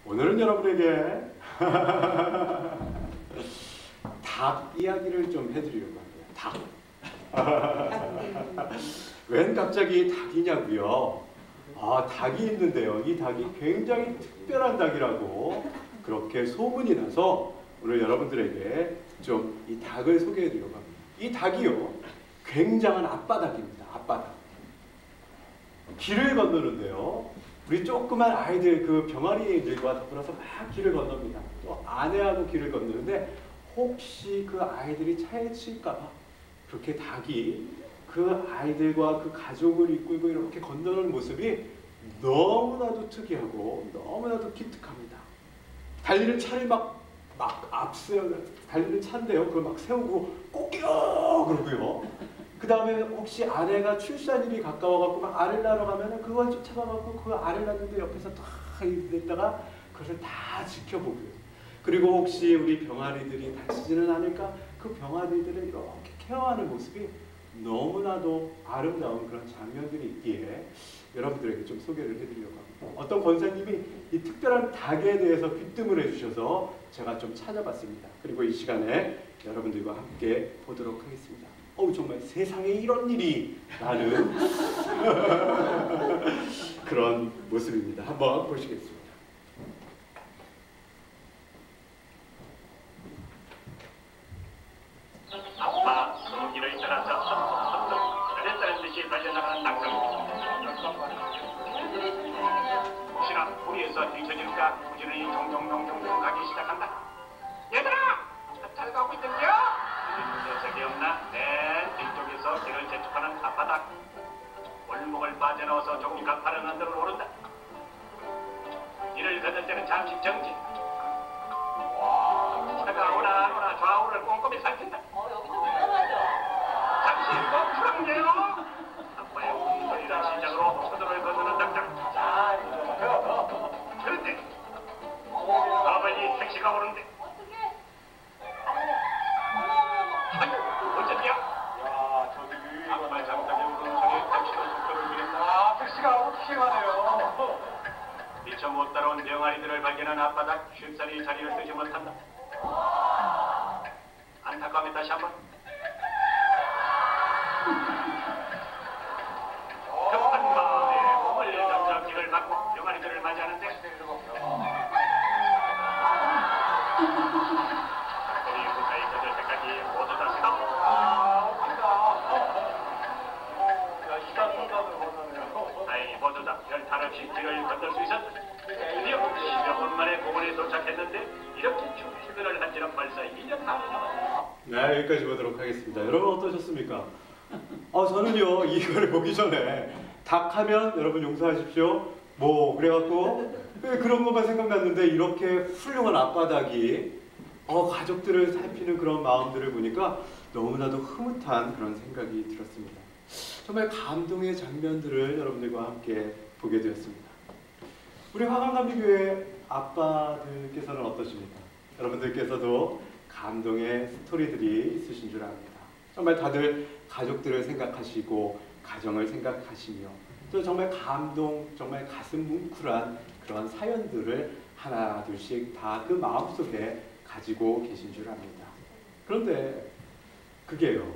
오늘은 여러분에게 닭 이야기를 좀 해드리려고 합니다. 닭. 웬 갑자기 닭이냐고요? 아, 닭이 있는데요. 이 닭이 굉장히 특별한 닭이라고 그렇게 소문이 나서 오늘 여러분들에게 좀 이 닭을 소개해드리려고 합니다. 이 닭이요, 굉장한 아빠닭입니다. 아빠닭. 길을 건너는데요. 우리 조그만 아이들, 그 병아리들과 더불어서 막 길을 건넙니다. 또 아내하고 길을 건너는데 혹시 그 아이들이 차에 칠까봐 그렇게 닭이 그 아이들과 그 가족을 이끌고 이렇게 건너는 모습이 너무나도 특이하고 너무나도 기특합니다. 달리는 차를 막 앞세워, 달리는 차인데요. 그걸 막 세우고 꼬끼어 그러고요. 그 다음에 혹시 아내가 출산일이 가까워갖고 막 알을 낳으러 가면은 그걸 쫓아가갖고 그 알을 낳는데 옆에서 다 있다가 그것을 다 지켜보고요. 그리고 혹시 우리 병아리들이 다치지는 않을까? 그 병아리들을 이렇게 케어하는 모습이 너무나도 아름다운 그런 장면들이 있기에 여러분들에게 좀 소개를 해드리려고 합니다. 어떤 권사님이 이 특별한 닭에 대해서 귀뜸을 해주셔서 제가 좀 찾아봤습니다. 그리고 이 시간에 여러분들과 함께 보도록 하겠습니다. 정말 세상에 이런 일이 라는 그런 모습입니다. 한번 보시겠습니다. 아빠 소기를 따라서 선선 그랬다는 듯이 달려나가는 닭들. 혹시나 무리에서 뒤처질까 부지런히 종종종종 가기 시작한다. 얘들아! 잘 가고 있던겨? 녀석이 없나? 맨 뒤쪽에서 길을 재촉하는 아빠닭. 골목을 빠져나와서 조금가 파란 언덕을 오른다. 이를 걷는 때는 잠시 정지. 차가 오나 안 오나 좌우를 꼼꼼히 살핀다. 여기도 위험하죠? 잠시 멈추랑요. 아빠의 운소리를 시작으로 서도를 건너는 닭들. 그런데 아버지 택시가 오는데. 어떻게? 아유, 어쩐냐? 야, 저기 아빠의 잠깐의 울음소리에 택시가 속도를 줄였다. 택시가 어떻게 가네요? 미처 못 따라온 병아리들을 발견한 아빠닭 쉽사리 자리를 쓰지 못한다. 안타까움에 다시 한번. 급한 마음에 몸을 던져 길을 막고 병아리들을 맞이하는데 우리 가까이 걷을 때까지 모두 다 스톱. 다행히 모두 다 별탈 없이 길을 건널 수 있었다. 드디어 10여 분 만에 공원에 도착했는데 이렇게 출근을 한 지는 벌써 1년 반 남았다. 네, 여기까지 보도록 하겠습니다. 여러분 어떠셨습니까? 저는요, 이거를 보기 전에 닭하면 여러분 용서하십시오. 그래갖고 그런 것만 생각났는데 이렇게 훌륭한 아빠닭이 가족들을 살피는 그런 마음들을 보니까 너무나도 흐뭇한 그런 생각이 들었습니다. 정말 감동의 장면들을 여러분들과 함께 보게 되었습니다. 우리 화강감리교회 아빠들께서는 어떠십니까? 여러분들께서도 감동의 스토리들이 있으신 줄 압니다. 정말 다들 가족들을 생각하시고 가정을 생각하시며 또 정말 감동, 정말 가슴 뭉클한 그런 사연들을 하나 둘씩 다 그 마음속에 가지고 계신 줄 압니다. 그런데 그게요,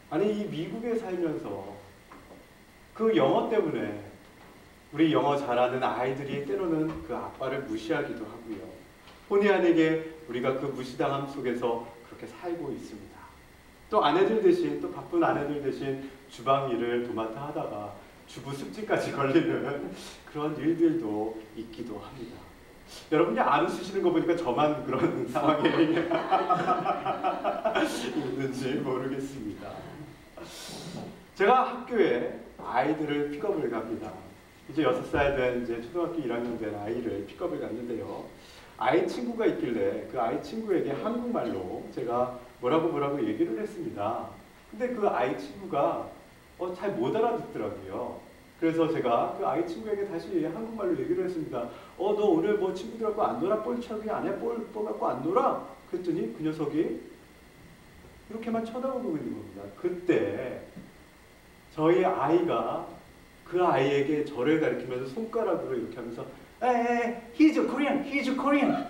아니 이 미국에 살면서 그 영어 때문에 우리 영어 잘하는 아이들이 때로는 그 아빠를 무시하기도 하고요. 본의 아니게 우리가 그 무시당함 속에서 그렇게 살고 있습니다. 또 아내들 대신, 또 바쁜 아내들 대신 주방 일을 도맡아 하다가 주부 습진까지 걸리는 그런 일들도 있기도 합니다. 여러분이 안 웃으시는 거 보니까 저만 그런 상황에 있는지 모르겠습니다. 제가 학교에 아이들을 픽업을 갑니다. 이제 6살 된 이제 초등학교 1학년 된 아이를 픽업을 갔는데요. 아이 친구가 있길래 그 아이 친구에게 한국말로 제가 뭐라고 얘기를 했습니다. 근데 그 아이 친구가 잘 못 알아듣더라고요. 그래서 제가 그 아이 친구에게 다시 한국말로 얘기를 했습니다. 너 오늘 뭐 친구들하고 안 놀아? 볼차기 안 해? 볼 갖고 안 놀아? 그랬더니 그 녀석이 이렇게만 쳐다보고 있는 겁니다. 그때 저희 아이가 그 아이에게 저를 가리키면서 손가락으로 이렇게 하면서 he's Korean, he's Korean.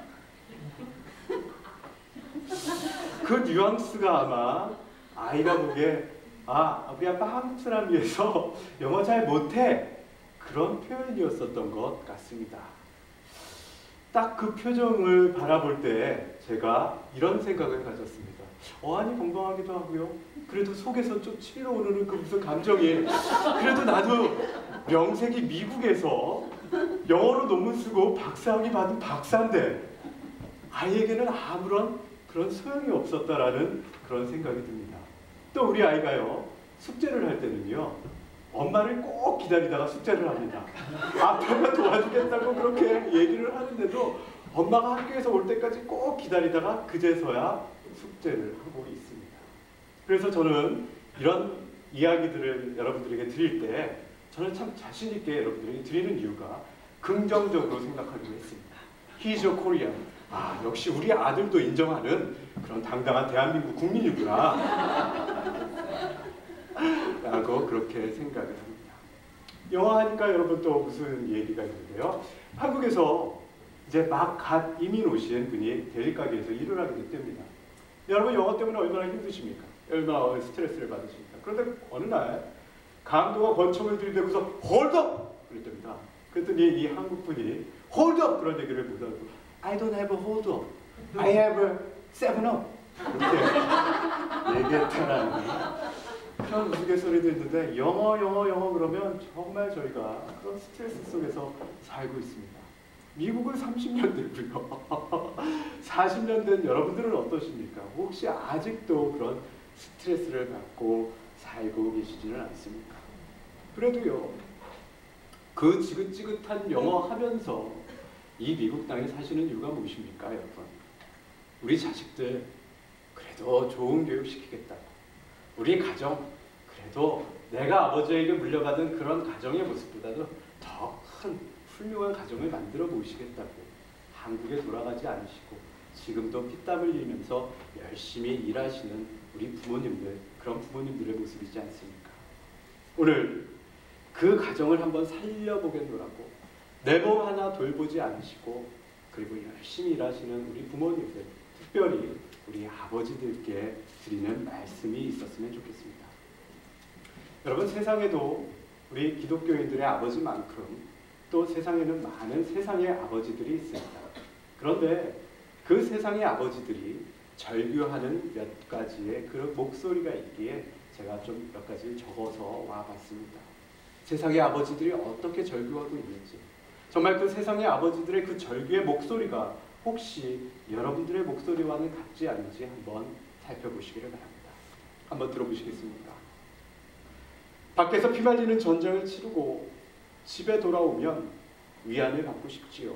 그 뉘앙스가 아마 아이가 보기에 우리 아빠 한국 사람이어서 영어 잘 못해, 그런 표현이었었던 것 같습니다. 딱 그 표정을 바라볼 때 제가 이런 생각을 가졌습니다. 어안이 벙벙하기도 하고요. 그래도 속에서 좀 치밀어 오르는 그 무슨 감정이, 그래도 나도 명색이 미국에서 영어로 논문 쓰고 박사학위 받은 박사인데 아이에게는 아무런 그런 소용이 없었다라는 그런 생각이 듭니다. 또 우리 아이가요, 숙제를 할 때는요, 엄마를 꼭 기다리다가 숙제를 합니다. 아빠가 도와주겠다고 그렇게 얘기를 하는데도 엄마가 학교에서 올 때까지 꼭 기다리다가 그제서야 숙제를 하고 있습니다. 그래서 저는 이런 이야기들을 여러분들에게 드릴 때 저는 참 자신 있게 여러분들에게 드리는 이유가 긍정적으로 생각하기로 했습니다. He's a Korean. 역시 우리 아들도 인정하는 그런 당당한 대한민국 국민이구나 라고 그렇게 생각을 합니다. 영어 하니까 여러분 또 무슨 얘기가 있는데요. 한국에서 이제 막 갓 이민 오신 분이 데리 가게에서 일을 하게 됐답니다. 여러분 영어 때문에 얼마나 힘드십니까? 얼마나 스트레스를 받으십니까? 그런데 어느 날 강도가 권총을 들이대고서 hold up! 그랬답니다. 그랬더니 이 한국 분이 hold up! 그런 얘기를 못하고 I don't have a hold up. I have a 7up. 이렇게 얘기했다라는 그런 우스갯소리도 있는데 영어 그러면 정말 저희가 그런 스트레스 속에서 살고 있습니다. 미국은 30년 됐고요. 40년 된 여러분들은 어떠십니까? 혹시 아직도 그런 스트레스를 받고 살고 계시지는 않습니까? 그래도요, 그 지긋지긋한 영어 하면서 이 미국 땅에 사시는 이유가 무엇입니까, 여러분? 우리 자식들 그래도 좋은 교육 시키겠다고, 우리 가정 그래도 내가 아버지에게 물려받은 그런 가정의 모습보다도 더 큰 훌륭한 가정을 만들어 보시겠다고 한국에 돌아가지 않으시고 지금도 피땀 흘리면서 열심히 일하시는 우리 부모님들, 그런 부모님들의 모습이지 않습니까? 오늘 그 가정을 한번 살려보겠노라고 내 몸 하나 돌보지 않으시고 그리고 열심히 일하시는 우리 부모님들, 특별히 우리 아버지들께 드리는 말씀이 있었으면 좋겠습니다. 여러분, 세상에도 우리 기독교인들의 아버지만큼 또 세상에는 많은 세상의 아버지들이 있습니다. 그런데 그 세상의 아버지들이 절규하는 몇 가지의 그 목소리가 있기에 제가 좀 몇 가지를 적어서 와봤습니다. 세상의 아버지들이 어떻게 절규하고 있는지, 정말 그 세상의 아버지들의 그 절규의 목소리가 혹시 여러분들의 목소리와는 같지 않은지 한번 살펴보시기를 바랍니다. 한번 들어보시겠습니까? 밖에서 피말리는 전쟁을 치르고 집에 돌아오면 위안을 받고 싶지요.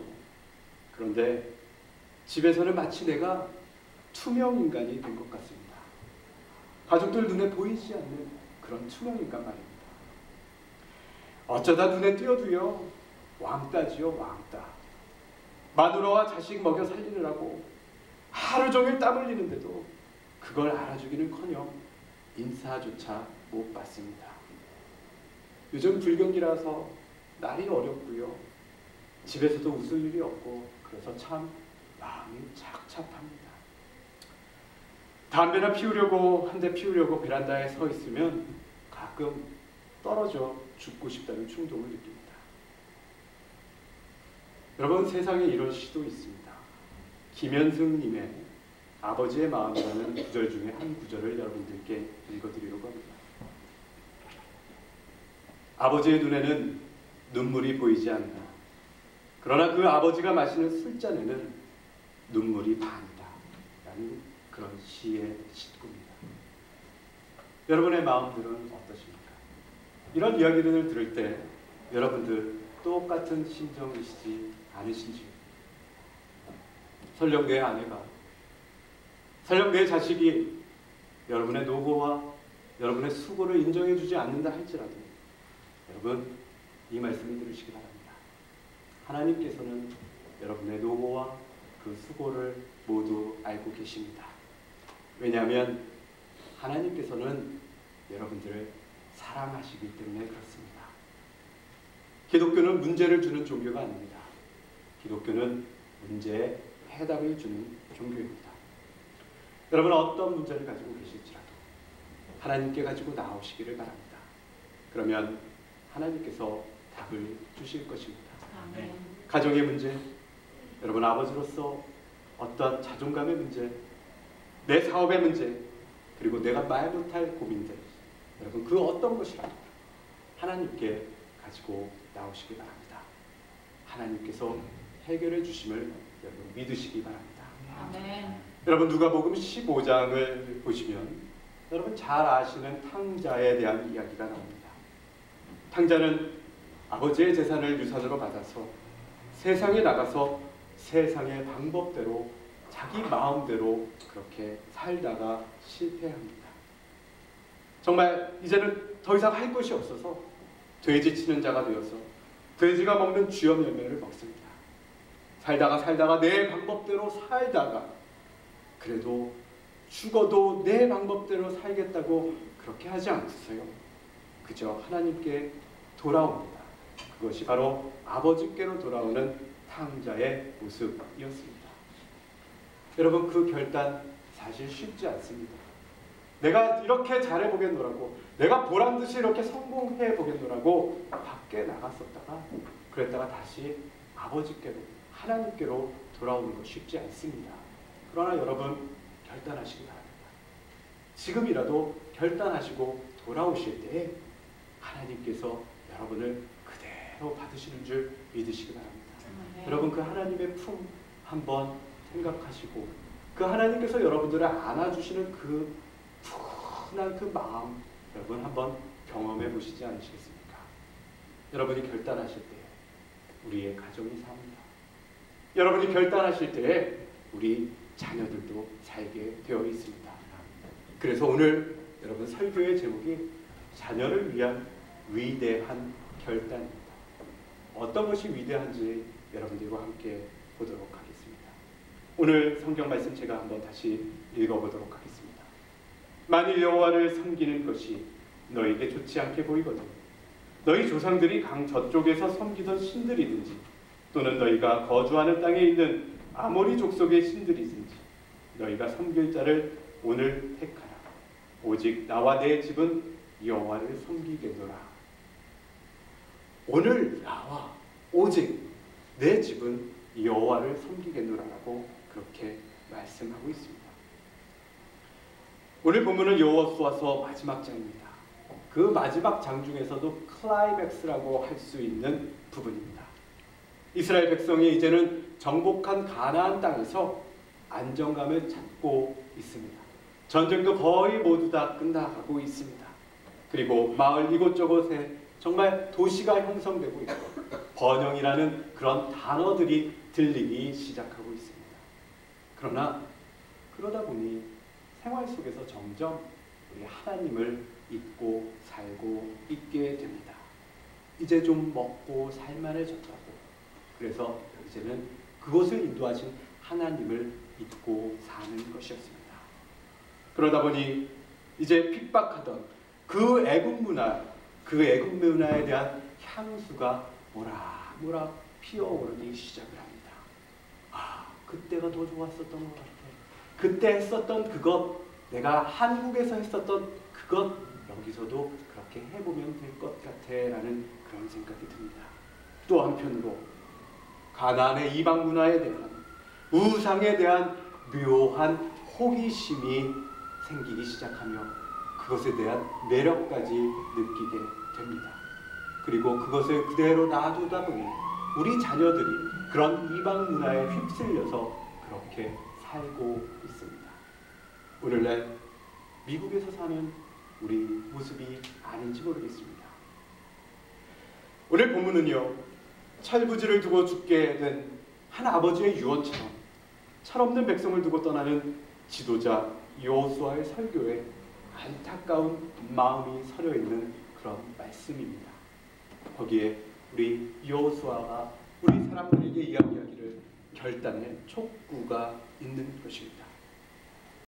그런데 집에서는 마치 내가 투명 인간이 된 것 같습니다. 가족들 눈에 보이지 않는 그런 투명 인간 말입니다. 어쩌다 눈에 띄어도요, 왕따지요, 왕따. 마누라와 자식 먹여 살리느라고 하루 종일 땀 흘리는데도 그걸 알아주기는커녕 인사조차 못 받습니다. 요즘 불경기라서 날이 어렵고요. 집에서도 웃을 일이 없고 그래서 참 마음이 착잡합니다. 담배나 피우려고 한 대 피우려고 베란다에 서 있으면 가끔 떨어져 죽고 싶다는 충동을 느낍니다. 여러분, 세상에 이런 시도 있습니다. 김현승님의 아버지의 마음이라는 구절 중에 한 구절을 여러분들께 읽어드리려고 합니다. 아버지의 눈에는 눈물이 보이지 않나. 그러나 그 아버지가 마시는 술잔에는 눈물이 반이다. 라는 그런 시의 시구입니다. 여러분의 마음들은 어떠십니까? 이런 이야기들을 들을 때 여러분들 똑같은 심정이시지 않으신지요? 설령 내 아내가, 설령 내 자식이 여러분의 노고와 여러분의 수고를 인정해주지 않는다 할지라도 여러분, 이 말씀을 들으시기 바랍니다. 하나님께서는 여러분의 노고와 그 수고를 모두 알고 계십니다. 왜냐하면 하나님께서는 여러분들을 사랑하시기 때문에 그렇습니다. 기독교는 문제를 주는 종교가 아닙니다. 기독교는 문제에 해답을 주는 종교입니다. 여러분 어떤 문제를 가지고 계실지라도 하나님께 가지고 나오시기를 바랍니다. 그러면 하나님께서 답을 주실 것입니다. 아멘. 가정의 문제, 여러분 아버지로서 어떤 자존감의 문제, 내 사업의 문제, 그리고 내가 말 못할 고민들, 여러분 그 어떤 것이라도 하나님께 가지고 나오시기 바랍니다. 하나님께서 해결해 주심을 여러분 믿으시기 바랍니다. 아멘. 여러분 누가복음 15장을 보시면 여러분 잘 아시는 탕자에 대한 이야기가 나옵니다. 탕자는 아버지의 재산을 유산으로 받아서 세상에 나가서 세상의 방법대로 자기 마음대로 그렇게 살다가 실패합니다. 정말 이제는 더 이상 할 것이 없어서 돼지 치는 자가 되어서 돼지가 먹는 쥐염 열매를 먹습니다. 살다가 내 방법대로 살다가 그래도 죽어도 내 방법대로 살겠다고 그렇게 하지 않고서요. 그저 하나님께 돌아옵니다. 그것이 바로 아버지께로 돌아오는 탕자의 모습이었습니다. 여러분 그 결단 사실 쉽지 않습니다. 내가 이렇게 잘해보겠노라고, 내가 보란듯이 이렇게 성공해보겠노라고 밖에 나갔었다가 그랬다가 다시 아버지께로, 하나님께로 돌아오는 것 쉽지 않습니다. 그러나 여러분 결단하시기 바랍니다. 지금이라도 결단하시고 돌아오실 때에 하나님께서 여러분을 그대로 받으시는 줄 믿으시기 바랍니다. 여러분 그 하나님의 품 한번 생각하시고 그 하나님께서 여러분들을 안아주시는 그 푸근한 그 마음 여러분 한번 경험해 보시지 않으시겠습니까? 여러분이 결단하실 때 우리의 가정이 삽니다. 여러분이 결단하실 때 우리 자녀들도 살게 되어 있습니다. 그래서 오늘 여러분 설교의 제목이 자녀를 위한 위대한 결단입니다. 어떤 것이 위대한지 여러분들과 함께 보도록 하겠습니다. 오늘 성경 말씀 제가 한번 다시 읽어보도록 하겠습니다. 만일 여호와를 섬기는 것이 너에게 좋지 않게 보이거든 너희 조상들이 강 저쪽에서 섬기던 신들이든지 또는 너희가 거주하는 땅에 있는 아모리 족속의 신들이든지 너희가 섬길 자를 오늘 택하라. 오직 나와 내 집은 여호와를 섬기겠노라. 오늘 나와 오직 내 집은 여호와를 섬기겠노라라고 그렇게 말씀하고 있습니다. 오늘 본문은 여호수아서 마지막 장입니다. 그 마지막 장 중에서도 클라이맥스라고 할 수 있는 부분입니다. 이스라엘 백성이 이제는 정복한 가나안 땅에서 안정감을 찾고 있습니다. 전쟁도 거의 모두 다 끝나가고 있습니다. 그리고 마을 이곳저곳에 정말 도시가 형성되고 있고 번영이라는 그런 단어들이 들리기 시작하고 있습니다. 그러다 보니 생활 속에서 점점 우리 하나님을 잊고 살고 있게 됩니다. 이제 좀 먹고 살만해졌다고 그래서 이제는 그곳을 인도하신 하나님을 잊고 사는 것이었습니다. 그러다 보니 이제 핍박하던 그 애국 문화에 대한 향수가 모락모락 피어오르기 시작을 합니다. 아, 그때가 더 좋았었던 것 같아. 그때 했었던 그것, 내가 한국에서 했었던 그것 여기서도 그렇게 해보면 될 것 같아 라는 그런 생각이 듭니다. 또 한편으로 가나안의 이방 문화에 대한 우상에 대한 묘한 호기심이 생기기 시작하며 그것에 대한 매력까지 느끼게 됩니다. 그리고 그것을 그대로 놔두다 보니 우리 자녀들이 그런 이방 문화에 휩쓸려서 그렇게 살고 있습니다. 오늘날 미국에서 사는 우리 모습이 아닌지 모르겠습니다. 오늘 본문은요, 철부지를 두고 죽게 된 한 아버지의 유언처럼 철없는 백성을 두고 떠나는 지도자 여호수아의 설교에 안타까운 마음이 서려 있는 그런 말씀입니다. 거기에 우리 여호수아가 우리 사람들에게 이야기하기를 결단의 촉구가 있는 것입니다.